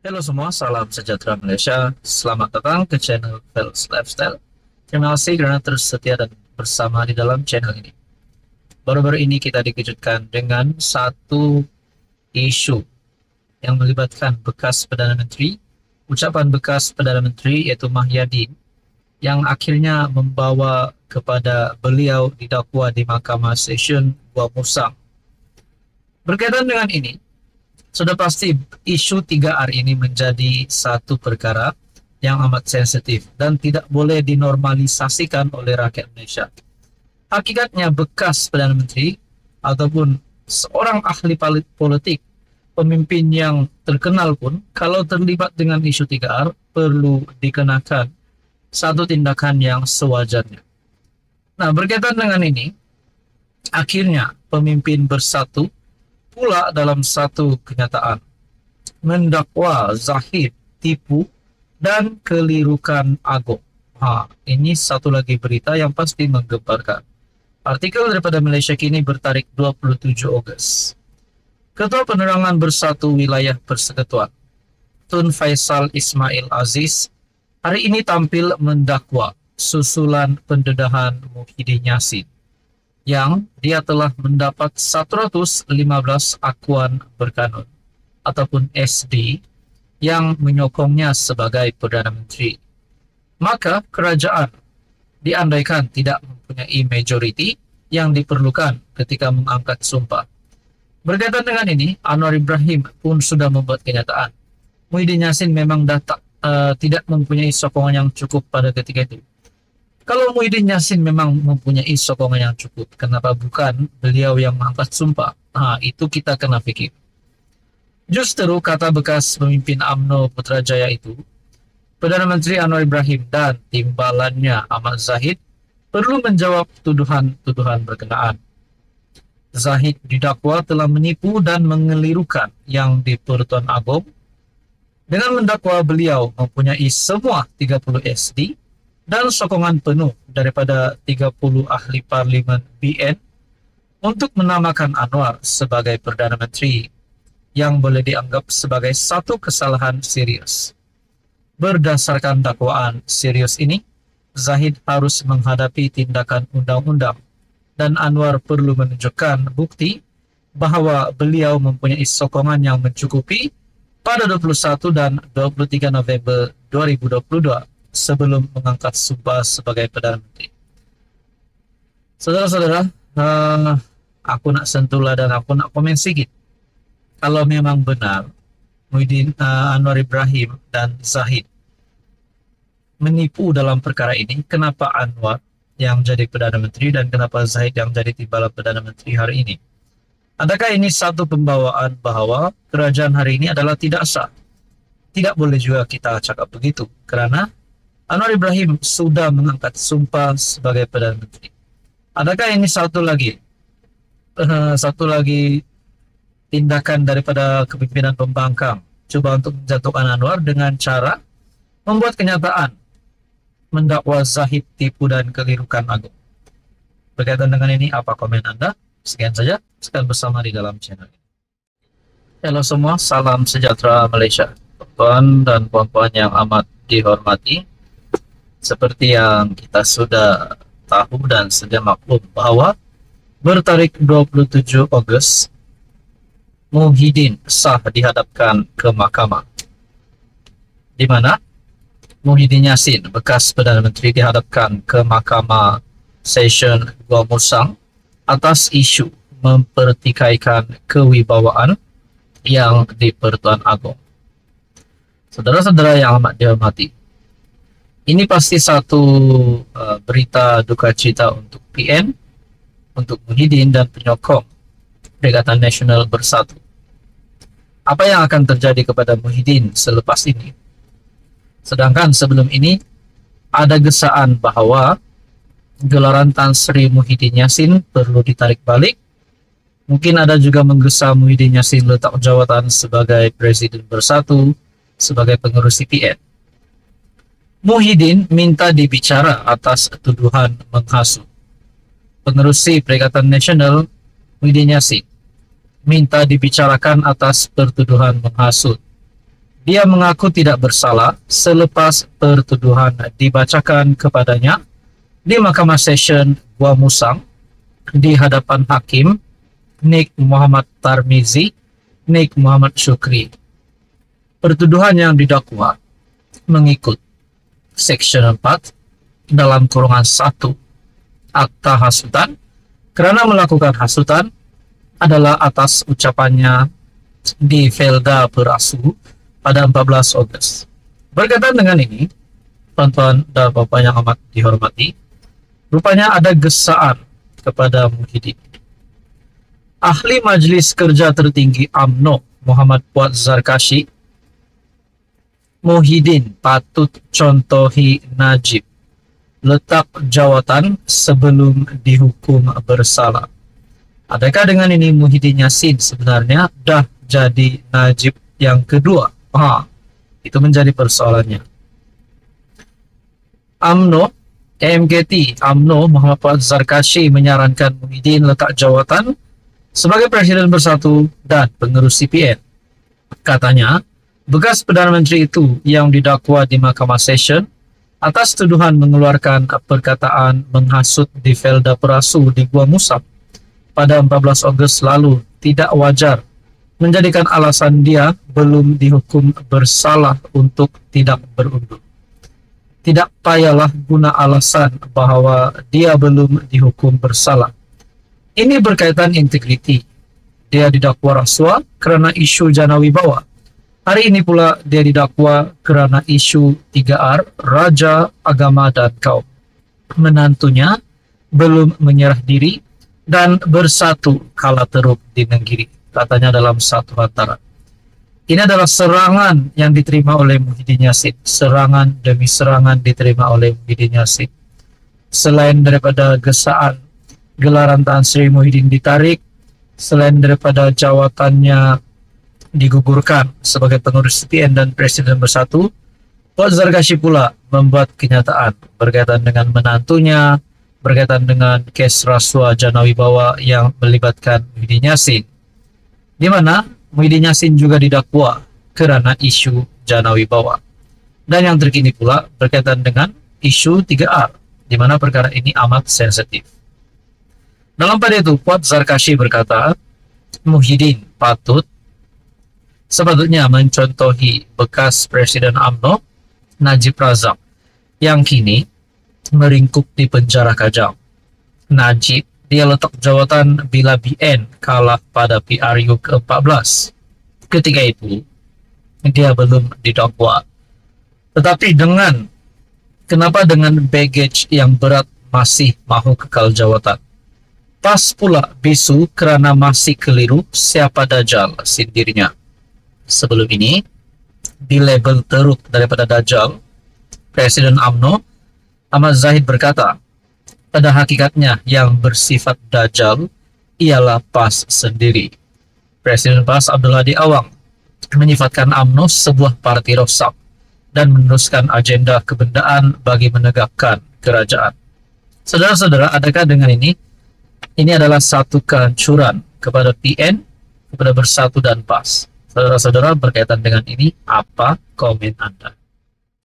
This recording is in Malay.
Halo semua, salam sejahtera Malaysia. Selamat datang ke channel Felix Lifestyle. Terima kasih kerana terus setia dan bersama di dalam channel ini. Baru-baru ini kita dikejutkan dengan satu isu yang melibatkan bekas Perdana Menteri, ucapan bekas Perdana Menteri iaitu Mahyadin, yang akhirnya membawa kepada beliau didakwa di Mahkamah Session Gua Musang. Berkaitan dengan ini, sudah pasti isu 3R ini menjadi satu perkara yang amat sensitif dan tidak boleh dinormalisasikan oleh rakyat Malaysia. Hakikatnya bekas Perdana Menteri ataupun seorang ahli politik, pemimpin yang terkenal pun, kalau terlibat dengan isu 3R, perlu dikenakan satu tindakan yang sewajarnya. Nah, berkaitan dengan ini, akhirnya pemimpin bersatu pula dalam satu kenyataan mendakwa Zahid tipu dan kelirukan Agong. Ini satu lagi berita yang pasti menggemparkan. Artikel daripada Malaysia Kini bertarikh 27 Ogos. Ketua Penerangan Bersatu Wilayah Persekutuan, Tun Faisal Ismail Aziz, hari ini tampil mendakwa susulan pendedahan Muhyiddin Yassin yang dia telah mendapat 115 akuan berkanun ataupun SD yang menyokongnya sebagai Perdana Menteri. Maka kerajaan diandaikan tidak mempunyai majoriti yang diperlukan ketika mengangkat sumpah. Berkaitan dengan ini, Anwar Ibrahim pun sudah membuat kenyataan. Muhyiddin Yassin memang tidak mempunyai sokongan yang cukup pada ketika itu. Kalau Muhyiddin Yassin memang mempunyai sokongan yang cukup, kenapa bukan beliau yang mengangkat sumpah? Itu kita kena fikir. Justru kata bekas pemimpin UMNO Putrajaya itu, Perdana Menteri Anwar Ibrahim dan timbalannya Ahmad Zahid perlu menjawab tuduhan-tuduhan berkenaan. Zahid didakwa telah menipu dan mengelirukan yang di Pertuan Agong dengan mendakwa beliau mempunyai semua 30 SD dan sokongan penuh daripada 30 ahli parlimen BN untuk menamakan Anwar sebagai Perdana Menteri yang boleh dianggap sebagai satu kesalahan serius. Berdasarkan dakwaan serius ini, Zahid harus menghadapi tindakan undang-undang dan Anwar perlu menunjukkan bukti bahawa beliau mempunyai sokongan yang mencukupi pada 21 dan 23 November 2022 sebelum mengangkat sumpah sebagai Perdana Menteri. Saudara-saudara, aku nak sentuhlah dan aku nak komen sedikit. Kalau memang benar Anwar Ibrahim dan Zahid menipu dalam perkara ini, kenapa Anwar yang jadi Perdana Menteri dan kenapa Zahid yang jadi timbalan Perdana Menteri hari ini? Adakah ini satu pembawaan bahawa kerajaan hari ini adalah tidak sah? Tidak boleh juga kita cakap begitu, kerana Anwar Ibrahim sudah mengangkat sumpah sebagai Perdana Menteri. Adakah ini satu lagi tindakan daripada kepimpinan pembangkang coba untuk menjatuhkan Anwar dengan cara membuat kenyataan mendakwa Zahid tipu dan kelirukan Agong? Berkaitan dengan ini, apa komen Anda? Sekian saja, sekian bersama di dalam channel ini. Halo semua, salam sejahtera Malaysia. Tuan dan puan-puan yang amat dihormati, seperti yang kita sudah tahu dan sudah maklum bahwa bertarikh 27 Ogos, Muhyiddin sah dihadapkan ke mahkamah, di mana Muhyiddin Yassin, bekas Perdana Menteri, dihadapkan ke Mahkamah Session Gua Musang atas isu mempertikaikan kewibawaan yang di Pertuan Agong. Saudara-saudara yang amat dihormati, ini pasti satu berita duka cita untuk PN, untuk Muhyiddin dan penyokong Perikatan Nasional Bersatu. Apa yang akan terjadi kepada Muhyiddin selepas ini? Sedangkan sebelum ini ada gesaan bahawa gelaran Tan Sri Muhyiddin Yassin perlu ditarik balik. Mungkin ada juga menggesa Muhyiddin Yassin letak jawatan sebagai Presiden Bersatu, sebagai pengurus CPN. Muhyiddin minta dibicara atas tuduhan menghasut. Pengerusi Perikatan Nasional Muhyiddin Yassin minta dibicarakan atas pertuduhan menghasut Dia mengaku tidak bersalah selepas pertuduhan dibacakan kepadanya di Mahkamah Session Gua Musang di hadapan Hakim Nik Muhammad Tarmizi, Nik Muhammad Syukri. Pertuduhan yang didakwa mengikut Section 4 dalam kurungan 1 Akta Hasutan kerana melakukan hasutan adalah atas ucapannya di Felda Perasu pada 14 Ogos. Berkaitan dengan ini, tuan-tuan dan bapak yang amat dihormati, rupanya ada gesaan kepada Muhyiddin. Ahli Majlis Kerja Tertinggi UMNO Muhammad Fuad Zarkashi, Muhyiddin patut contohi Najib letak jawatan sebelum dihukum bersalah. Adakah dengan ini Muhyiddin Yassin sebenarnya dah jadi Najib yang kedua? Itu menjadi persoalannya. UMNO, MKT UMNO Muhammad Fuad Zarkashi menyarankan Muhyiddin letak jawatan sebagai Presiden Bersatu dan pengurus CPN. Katanya, bekas Perdana Menteri itu yang didakwa di Mahkamah Session atas tuduhan mengeluarkan perkataan menghasut di Felda Perasu di Gua Musang pada 14 Ogos lalu tidak wajar menjadikan alasan dia belum dihukum bersalah untuk tidak berundur. Tidak payahlah guna alasan bahawa dia belum dihukum bersalah. Ini berkaitan integriti. Dia didakwa rasuah kerana isu jana wibawa. Hari ini pula dia didakwa kerana isu 3R, Raja, Agama dan Kaum. Menantunya belum menyerah diri dan bersatu kala teruk di negeri, katanya dalam satu hantaran. Ini adalah serangan yang diterima oleh Muhyiddin Yassin. Serangan demi serangan diterima oleh Muhyiddin Yassin. Selain daripada gesaan gelaran Tan Sri Muhyiddin ditarik, selain daripada jawatannya digugurkan sebagai pengurus CPN dan Presiden Bersatu, Fuad Zarkashi pula membuat kenyataan berkaitan dengan menantunya, berkaitan dengan kes rasuah jana wibawa yang melibatkan Muhyiddin Yassin, di mana Muhyiddin Yassin juga didakwa kerana isu jana wibawa. Dan yang terkini pula berkaitan dengan isu 3R, di mana perkara ini amat sensitif. Dalam pada itu, Fuad Zarkashi berkata, Muhyiddin sepatutnya mencontohi bekas Presiden UMNO Najib Razak yang kini meringkuk di penjara Kajang. Najib dia letak jawatan bila BN kalah pada PRU ke-14. Ketika itu dia belum didakwa. Tetapi kenapa dengan baggage yang berat masih mahu kekal jawatan? Pas pula bisu kerana masih keliru siapa Dajjal sindirnya. Sebelum ini, di label teruk daripada Dajjal, Presiden UMNO Ahmad Zahid berkata, pada hakikatnya yang bersifat Dajjal ialah PAS sendiri. Presiden PAS Abdul Hadi Awang menyifatkan UMNO sebuah parti rosak dan meneruskan agenda kebendaan bagi menegakkan kerajaan. Saudara-saudara, adakah dengan ini adalah satu kehancuran kepada PN, kepada Bersatu dan PAS? Saudara-saudara, berkaitan dengan ini, apa komen Anda?